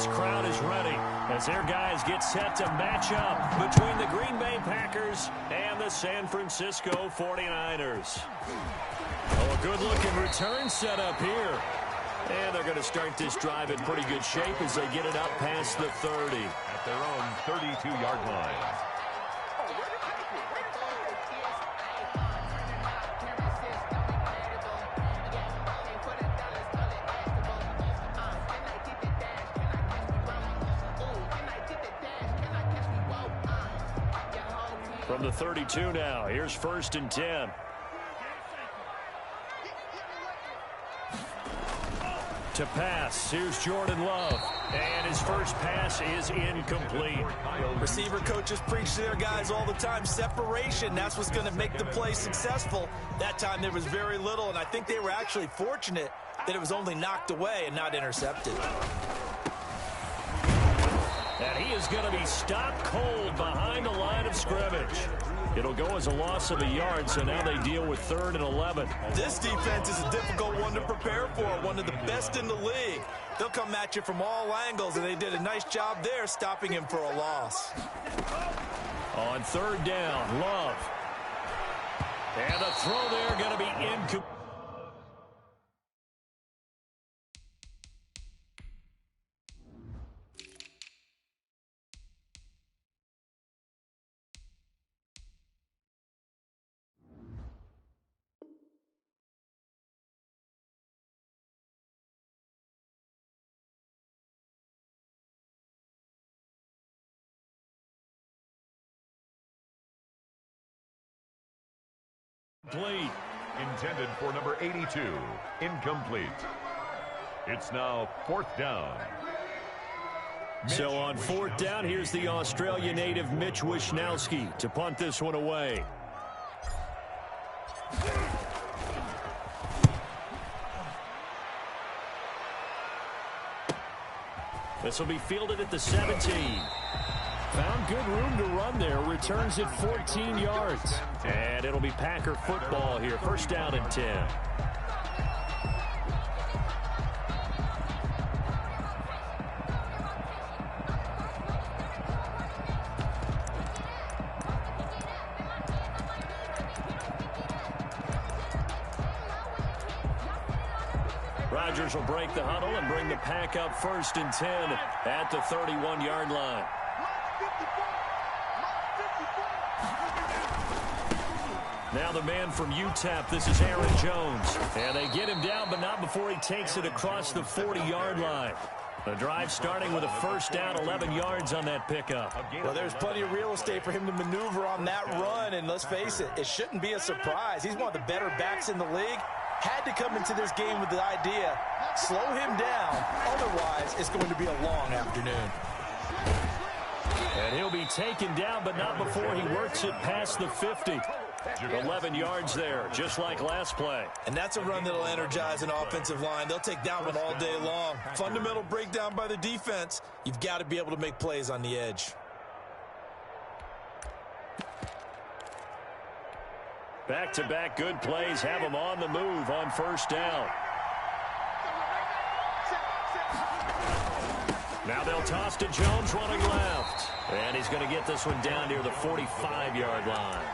this crowd is ready as their guys get set to match up between the Green Bay Packers and the San Francisco 49ers. Oh, a good-looking return set up here. And they're going to start this drive in pretty good shape as they get it up past the 30. At their own 32-yard line. From the 32 now, here's 1st and 10. To pass, here's Jordan Love. And his first pass is incomplete. Receiver coaches preach to their guys all the time. Separation, that's what's going to make the play successful. That time there was very little, and I think they were actually fortunate that it was only knocked away and not intercepted. And he is going to be stopped cold behind the line of scrimmage. It'll go as a loss of a yard, so now they deal with 3rd and 11. This defense is a difficult one to prepare for, one of the best in the league. They'll come at you from all angles, and they did a nice job there stopping him for a loss. On 3rd down, Love. And the throw there going to be incomplete. Intended for number 82. Incomplete. It's now 4th down. So on 4th down, here's the Australia native Mitch Wishnowsky to punt this one away. This will be fielded at the 17. Found good room to run there. Returns it 14 yards. And it'll be Packer football here. 1st down and 10. Rodgers will break the huddle and bring the Pack up 1st and 10 at the 31-yard line. Now the man from UTEP, this is Aaron Jones. And they get him down, but not before he takes it across the 40-yard line. The drive starting with a 1st down, 11 yards on that pickup. Well, there's plenty of real estate for him to maneuver on that run, and let's face it, it shouldn't be a surprise. He's one of the better backs in the league. Had to come into this game with the idea, slow him down, otherwise it's going to be a long afternoon. And he'll be taken down, but not before he works it past the 50. 11 yards there, just like last play. And that's a run that'll energize an offensive line. They'll take that one all day long. Fundamental breakdown by the defense. You've got to be able to make plays on the edge. Back-to-back good plays have them on the move on 1st down. Now they'll toss to Jones running left. And he's going to get this one down near the 45-yard line.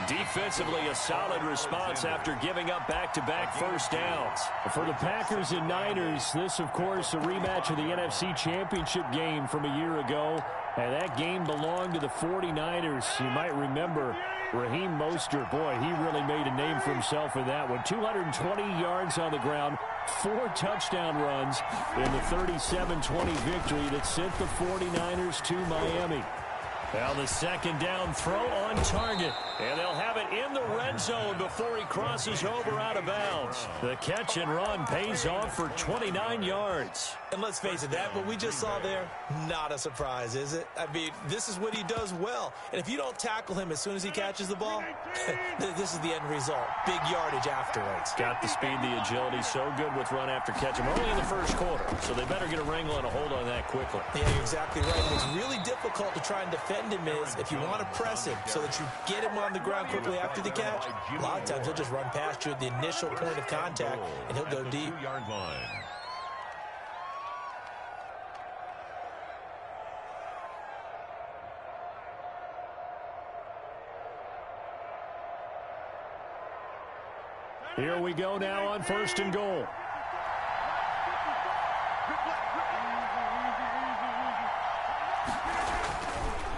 Defensively, a solid response after giving up back-to-back 1st downs. For the Packers and Niners, this, of course, a rematch of the NFC Championship game from a year ago. And that game belonged to the 49ers. You might remember Raheem Mostert. Boy, he really made a name for himself in that one. 220 yards on the ground, 4 touchdown runs in the 37-20 victory that sent the 49ers to Miami. Now the 2nd down throw on target. And they'll have it in the red zone before he crosses over out of bounds. The catch and run pays off for 29 yards. And let's face it, that what we just saw there, not a surprise, is it? I mean, this is what he does well. And if you don't tackle him as soon as he catches the ball, this is the end result. Big yardage afterwards. Got the speed, the agility, so good with run after catch. I'm only in the 1st quarter, so they better get a wrangle and a hold on that quickly. Yeah, you're exactly right. What's really difficult to try and defend him is if you want to press him so that you get him on the ground quickly after the catch, a lot of times he'll just run past you at the initial point of contact, and he'll go deep. Here we go now on 1st and goal.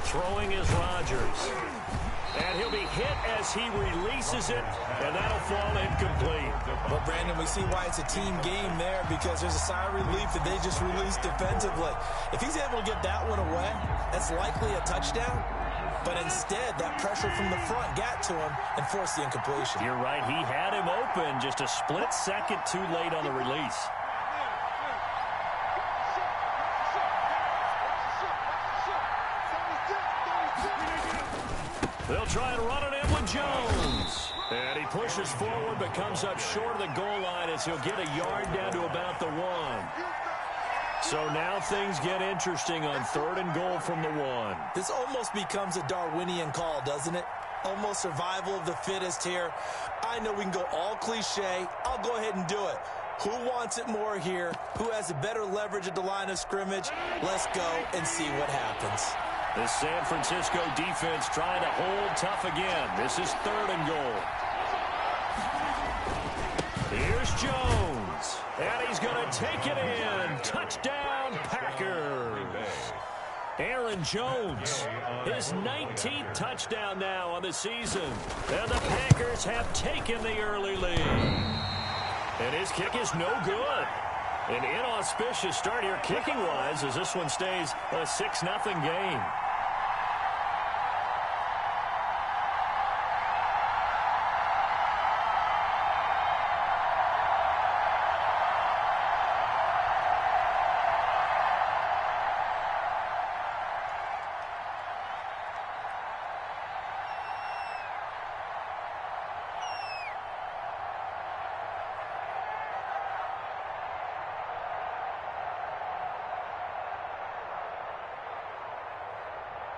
Throwing is Rodgers. And he'll be hit as he releases it, and that'll fall incomplete. Well, Brandon, we see why it's a team game there, because there's a sigh of relief that they just released defensively. If he's able to get that one away, that's likely a touchdown. But instead, that pressure from the front got to him and forced the incompletion. You're right. He had him open, just a split second too late on the release. They'll try and run it in with Jones. And he pushes forward but comes up short of the goal line as he'll get a yard down to about the 1. So now things get interesting on 3rd and goal from the 1. This almost becomes a Darwinian call, doesn't it? Almost survival of the fittest here. I know we can go all cliche. I'll go ahead and do it. Who wants it more here? Who has a better leverage at the line of scrimmage? Let's go and see what happens. The San Francisco defense trying to hold tough again. This is 3rd and goal. Here's Jones. And he's going to take it in. Touchdown, Packers. Aaron Jones, his 19th touchdown now on the season. And the Packers have taken the early lead. And his kick is no good. An inauspicious start here kicking-wise as this one stays a 6-0 game.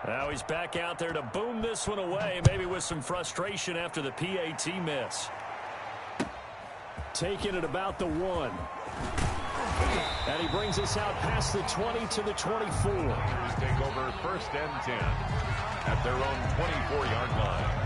Now he's back out there to boom this one away, maybe with some frustration after the PAT miss. Taking it about the 1. And he brings us out past the 20 to the 24. Packers take over 1st and 10 at their own 24-yard line.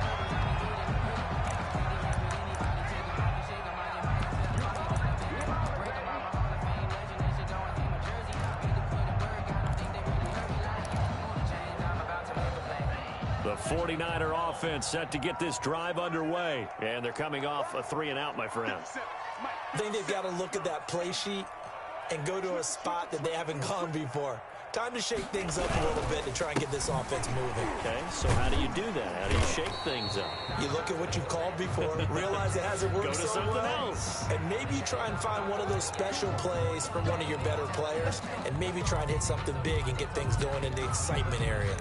The 49er offense set to get this drive underway. And they're coming off a 3-and-out, my friend. I think they've got to look at that play sheet and go to a spot that they haven't gone before. Time to shake things up a little bit to try and get this offense moving. Okay, so how do you do that? How do you shake things up? You look at what you've called before, realize it hasn't worked Go to so something well, else. and maybe you try and find one of those special plays from one of your better players, and maybe try and hit something big and get things going in the excitement area.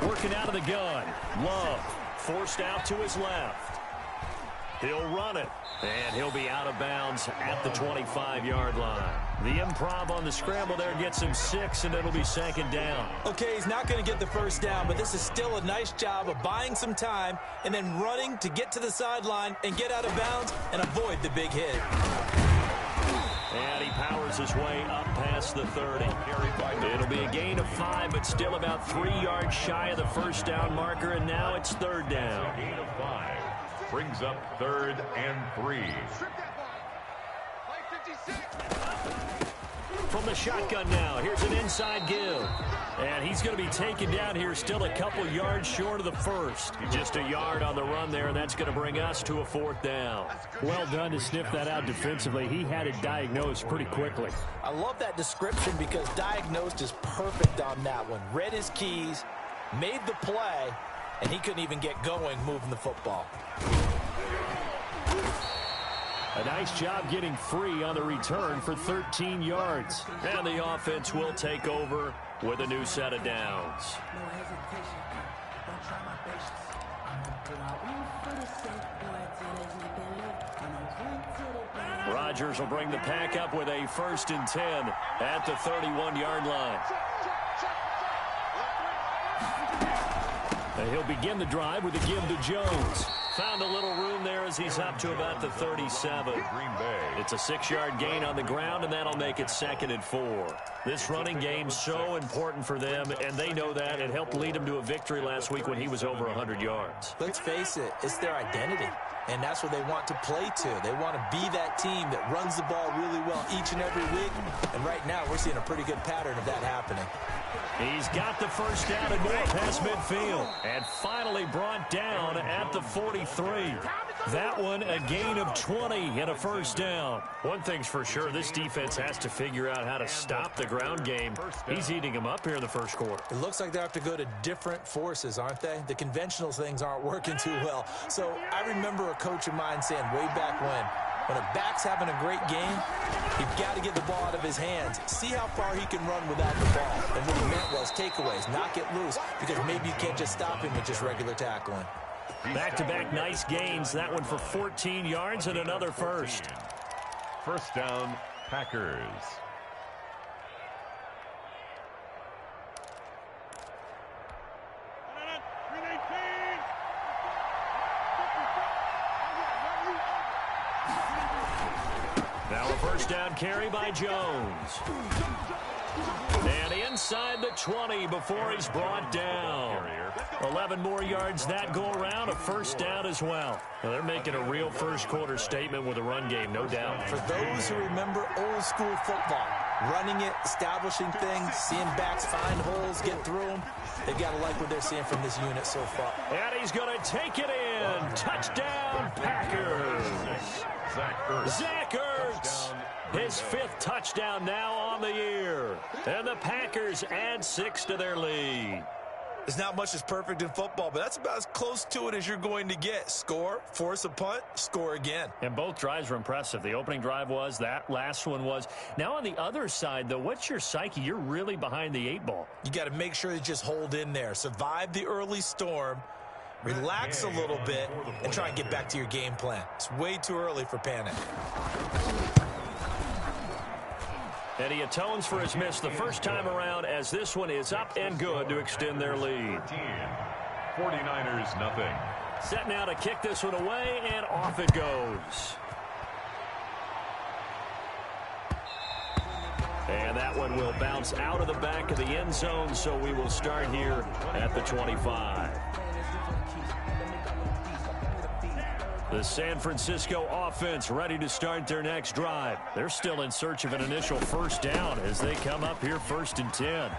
Working out of the gun. Love forced out to his left. He'll run it. And he'll be out of bounds at the 25-yard line. The improv on the scramble there gets him 6, and it'll be 2nd down. Okay, he's not going to get the first down, but this is still a nice job of buying some time and then running to get to the sideline and get out of bounds and avoid the big hit. And he powers his way up past the 30. It'll be a gain of 5, but still about 3 yards shy of the first down marker, and now it's 3rd down. Gain of 5 brings up 3rd and 3. From the shotgun now, here's an inside give. And he's going to be taken down here, still a couple yards short of the first. Just a yard on the run there, and that's going to bring us to a 4th down. Well done to sniff that out defensively. He had it diagnosed pretty quickly. I love that description because diagnosed is perfect on that one. Read his keys, made the play, and he couldn't even get going moving the football. A nice job getting free on the return for 13 yards. And the offense will take over with a new set of downs. Rodgers will bring the pack up with a 1st and 10 at the 31-yard line. And he'll begin the drive with a give to Jones. Found a little room there as he's up to about the 37. Green Bay. It's a 6-yard gain on the ground, and that'll make it 2nd and 4. This running game's so important for them, and they know that. It helped lead them to a victory last week when he was over 100 yards. Let's face it, it's their identity, and that's what they want to play to. They want to be that team that runs the ball really well each and every week, and right now we're seeing a pretty good pattern of that happening. He's got the first down and more past midfield, and finally brought down at the 43. That one a gain of 20 and a first down. One thing's for sure, this defense has to figure out how to stop the ground game. He's eating them up here in the first quarter. It looks like they have to go to different forces, aren't they? The conventional things aren't working too well. So I remember a coach of mine saying way back when a back's having a great game, you've got to get the ball out of his hands. See how far he can run without the ball. And what he meant was takeaways, knock it loose, because maybe you can't just stop him with just regular tackling. Back-to-back nice gains. That one for 14 yards and another first. First down, Packers. Now a first down carry by Jones. And inside the 20 before he's brought down. 11 more yards that go around, a first down as well. Now they're making a real first quarter statement with a run game, no doubt. For those who remember old school football, running it, establishing things, seeing backs find holes, get through them, they've got to like what they're seeing from this unit so far. And he's going to take it in. Touchdown, Packers. Zach Ertz. His 5th touchdown now on the year. And the Packers add 6 to their lead. There's not much that's perfect in football, but that's about as close to it as you're going to get. Score, force a punt, score again. And both drives were impressive. The opening drive was, that last one was. Now on the other side, though, what's your psyche? You're really behind the 8 ball. You got to make sure you just hold in there. Survive the early storm, relax a little bit, and try and get back to your game plan. It's way too early for panic. And he atones for his miss the first time around, as this one is up and good to extend their lead. 49ers nothing. Set now to kick this one away, and off it goes. And that one will bounce out of the back of the end zone, so we will start here at the 25. The San Francisco offense ready to start their next drive. They're still in search of an initial first down as they come up here 1st and 10.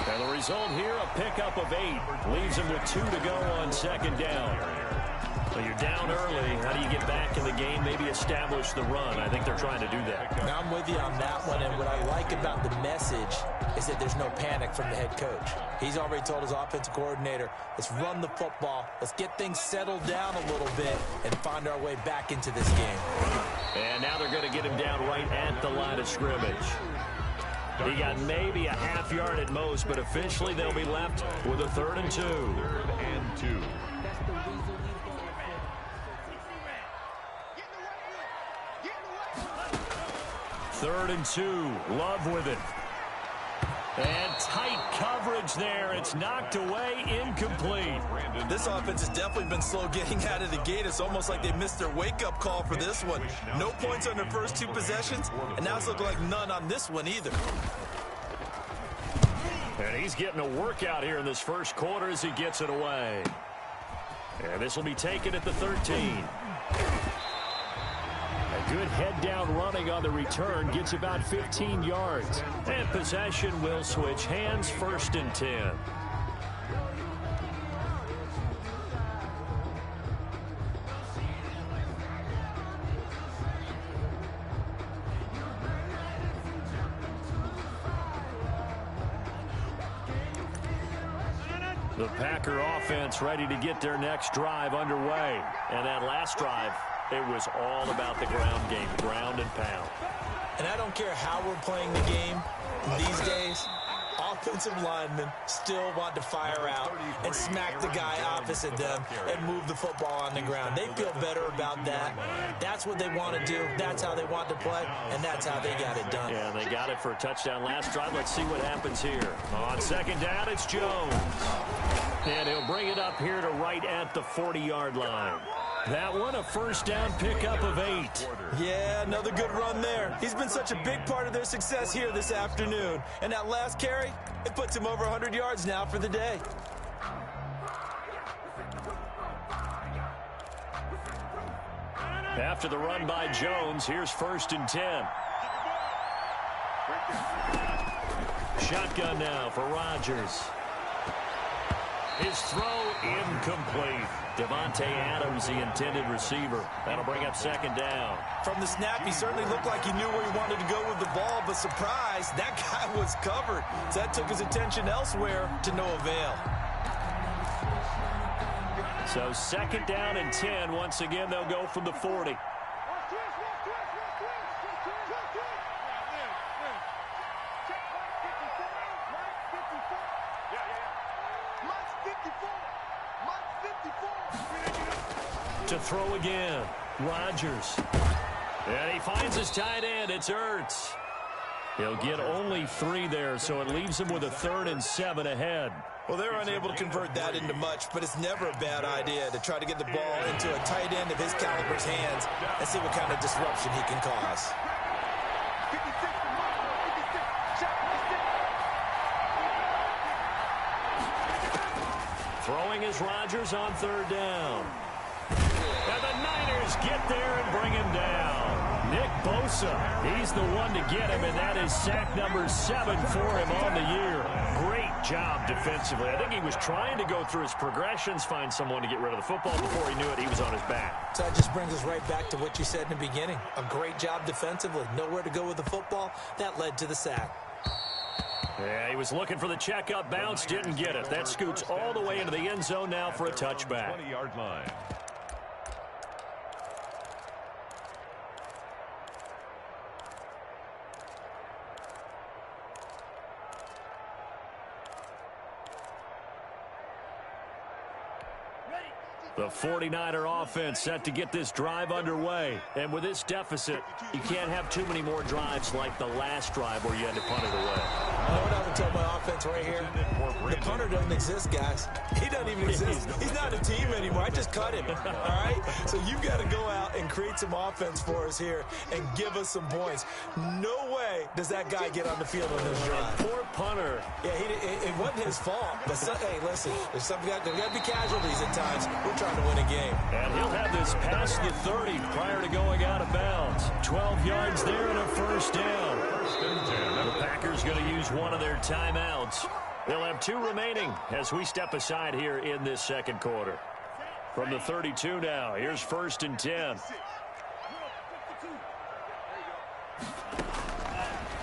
And the result here, a pickup of 8. Leaves them with 2 to go on 2nd down. Well, you're down early. How do you get back in the game? Maybe establish the run. I think they're trying to do that. Now, I'm with you on that one, and what I like about the message is that there's no panic from the head coach. He's already told his offensive coordinator, let's run the football, let's get things settled down a little bit, and find our way back into this game. And now they're going to get him down right at the line of scrimmage. He got maybe a half yard at most, but officially they'll be left with a 3rd and 2. 3rd and 2. 3rd and 2. Love with it. And tight coverage there. It's knocked away, incomplete. This offense has definitely been slow getting out of the gate. It's almost like they missed their wake-up call for this one. No points on their first 2 possessions, and now it's looking like none on this one either. And he's getting a workout here in this first quarter as he gets it away. And this will be taken at the 13. A good head-down running on the return gets about 15 yards. And possession will switch hands, 1st and 10. The Packer offense ready to get their next drive underway. And that last drive, it was all about the ground game, ground and pound. And I don't care how we're playing the game these days, offensive linemen still want to fire out and smack the guy opposite them and move the football on the ground. They feel better about that. That's what they want to do. That's how they want to play, and that's how they got it done. Yeah, they got it for a touchdown last drive. Let's see what happens here. On 2nd down, it's Jones. And he'll bring it up here to right at the 40-yard line. That one, a first down pickup of 8. Yeah, another good run there. He's been such a big part of their success here this afternoon. And that last carry, it puts him over 100 yards now for the day. After the run by Jones, here's 1st and 10. Shotgun now for Rodgers. His throw incomplete. Devontae Adams, the intended receiver. That'll bring up 2nd down. From the snap, he certainly looked like he knew where he wanted to go with the ball, but surprise, that guy was covered. So that took his attention elsewhere to no avail. So 2nd down and 10. Once again, they'll go from the 40. To throw again, Rodgers. And he finds his tight end. It's Ertz. He'll get only 3 there, so it leaves him with a 3rd and 7 ahead. Well, they're unable to convert that into much, but it's never a bad idea to try to get the ball into a tight end of his caliber's hands and see what kind of disruption he can cause. Throwing is Rodgers on 3rd down. And the Niners get there and bring him down. Nick Bosa, he's the one to get him, and that is sack number 7 for him on the year. Great job defensively. I think he was trying to go through his progressions, find someone to get rid of the football. Before he knew it, he was on his back. So that just brings us right back to what you said in the beginning. A great job defensively. Nowhere to go with the football. That led to the sack. Yeah, he was looking for the checkup bounce, didn't get it. That scoots all the way into the end zone now for a touchback. 20-yard line. The 49er offense set to get this drive underway. And with this deficit, you can't have too many more drives like the last drive where you had to punt it away. You know what I would tell my offense right here? The punter doesn't exist, guys. He doesn't even exist. He's not a team anymore. I just cut him, all right? So you've got to go out and create some offense for us here and give us some points. No way does that guy get on the field on this drive. Poor punter. Yeah, it wasn't his fault. But, hey, listen, there's got to be casualties at times. We're trying to win a game. And he'll have this past the 30 prior to going out of bounds. 12 yards there and a first down. The Packers going to use one of their timeouts. They'll have 2 remaining as we step aside here in this second quarter. From the 32 now, here's 1st and 10.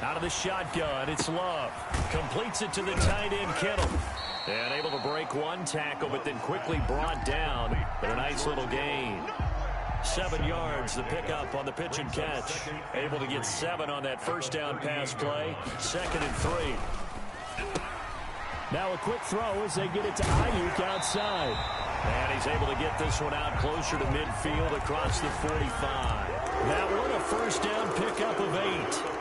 Out of the shotgun, it's Love. Completes it to the tight end, Kittle. And able to break one tackle, but then quickly brought down. But a nice little gain. 7 yards, the pickup on the pitch and catch. Able to get 7 on that first down pass play. 2nd and 3. Now a quick throw as they get it to Ayuk outside. And he's able to get this one out closer to midfield across the 45. That one, a first down pickup of 8.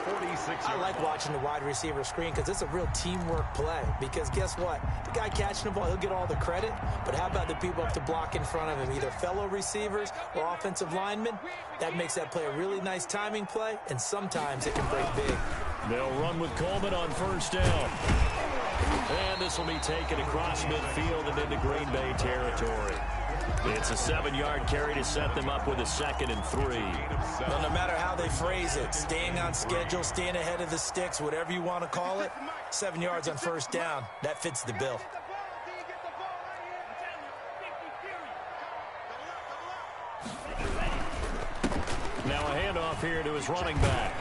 I like watching the wide receiver screen because it's a real teamwork play. Because guess what? The guy catching the ball, he'll get all the credit. But how about the people up to block in front of him, either fellow receivers or offensive linemen? That makes that play a really nice timing play, and sometimes it can break big. They'll run with Coleman on first down. And this will be taken across midfield and into Green Bay territory. It's a 7-yard carry to set them up with a 2nd and 3. Well, no matter how they phrase it, staying on schedule, staying ahead of the sticks, whatever you want to call it, 7 yards on first down, that fits the bill. Now a handoff here to his running back.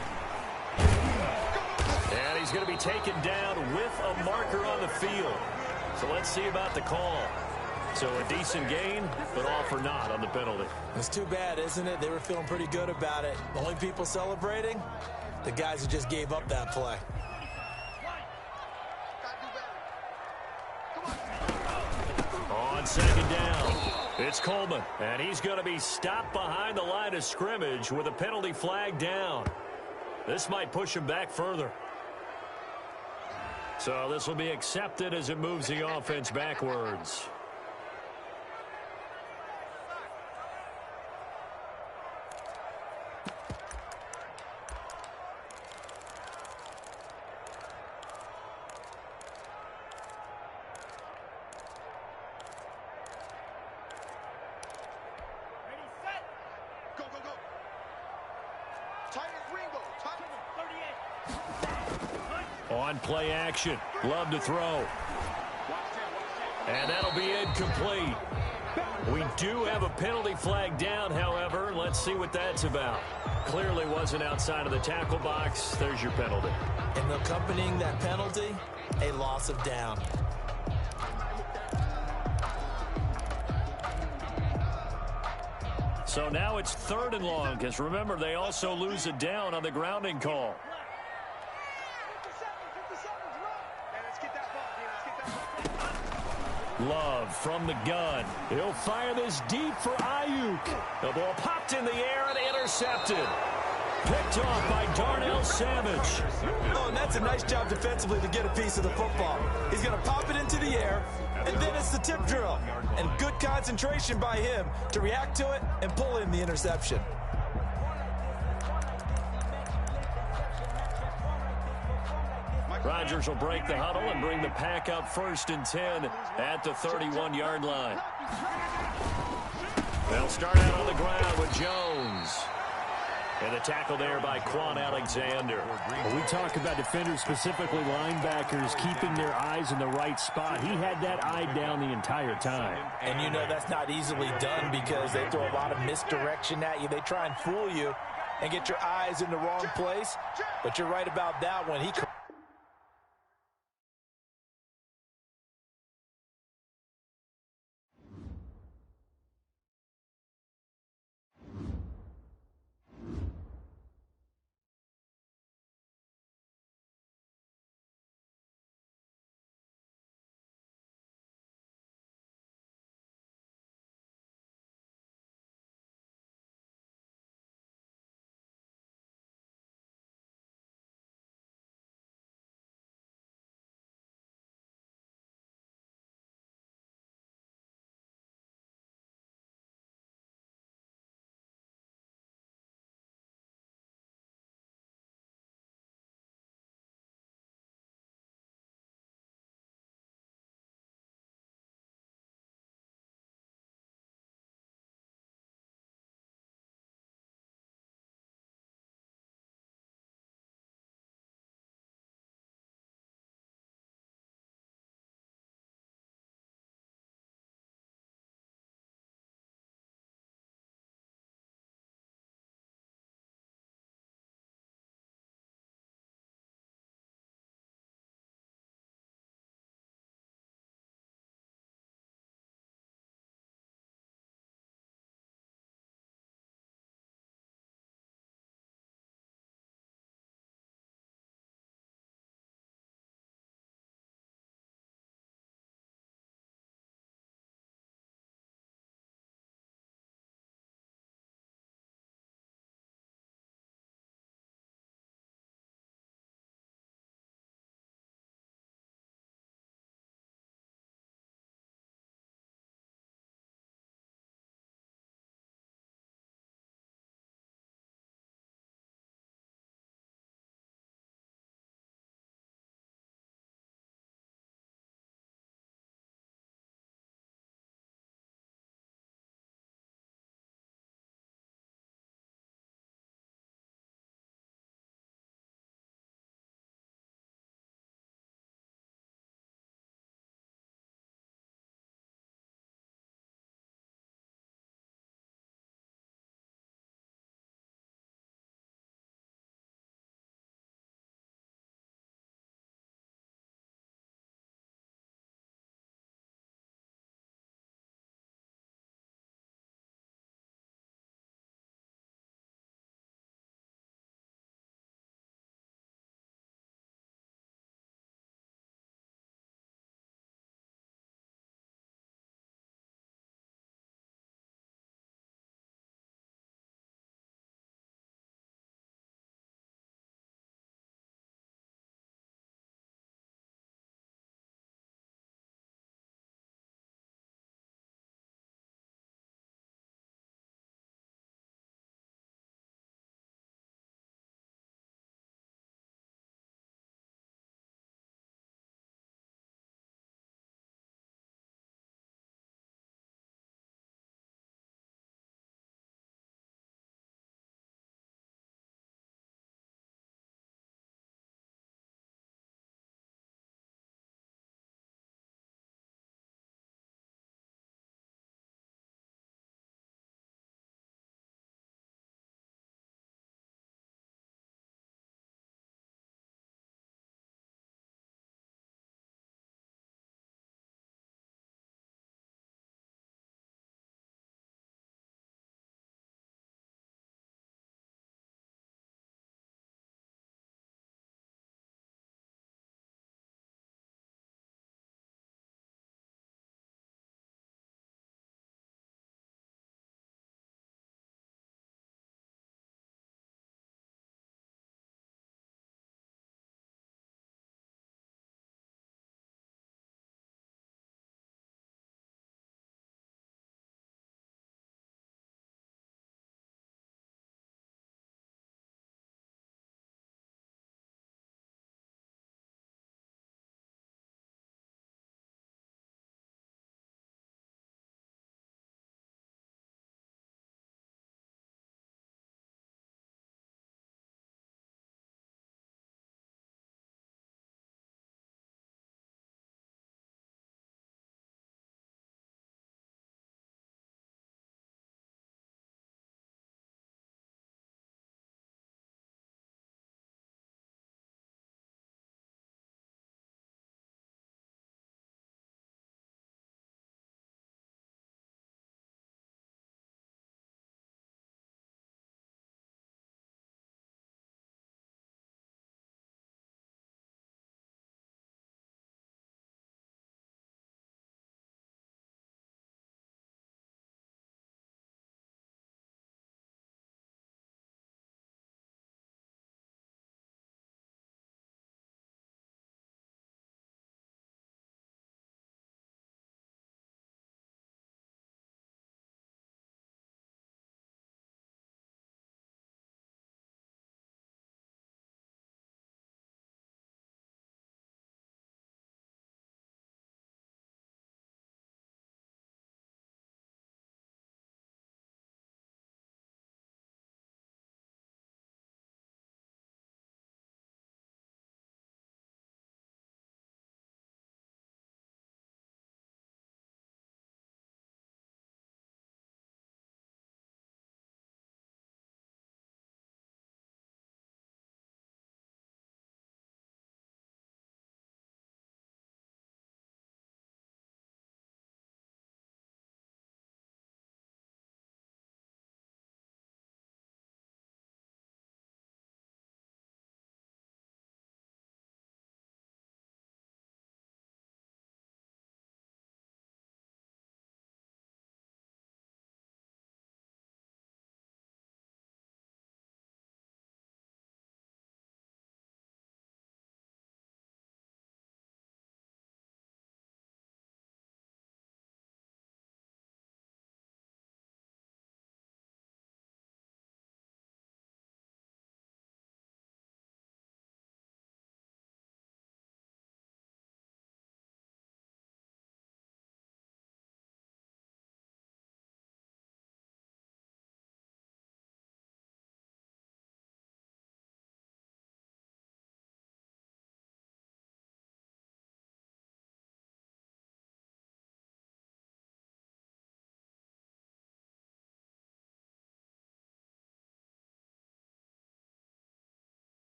And he's going to be taken down with a marker on the field. So let's see about the call. So a decent gain, but all for naught on the penalty. It's too bad, isn't it? They were feeling pretty good about it. The only people celebrating, the guys who just gave up that play. On 2nd down, it's Coleman. And he's going to be stopped behind the line of scrimmage with a penalty flag down. This might push him back further. So this will be accepted as it moves the offense backwards. On play action. Love to throw. And that'll be incomplete. We do have a penalty flag down, however. Let's see what that's about. Clearly wasn't outside of the tackle box. There's your penalty. And accompanying that penalty, a loss of down. So now it's 3rd and long, because remember, they also lose a down on the grounding call. Love from the gun. He'll fire this deep for Ayuk. The ball popped in the air and intercepted. Picked off by Darnell Savage. Oh, and that's a nice job defensively to get a piece of the football. He's going to pop it into the air, and then it's the tip drill. And good concentration by him to react to it and pull in the interception. Rodgers will break the huddle and bring the Pack up 1st and 10 at the 31-yard line. They'll start out on the ground with Jones. And the tackle there by Quan Alexander. When we talk about defenders, specifically linebackers, keeping their eyes in the right spot, he had that eye down the entire time. And you know that's not easily done because they throw a lot of misdirection at you. They try and fool you and get your eyes in the wrong place. But you're right about that one. He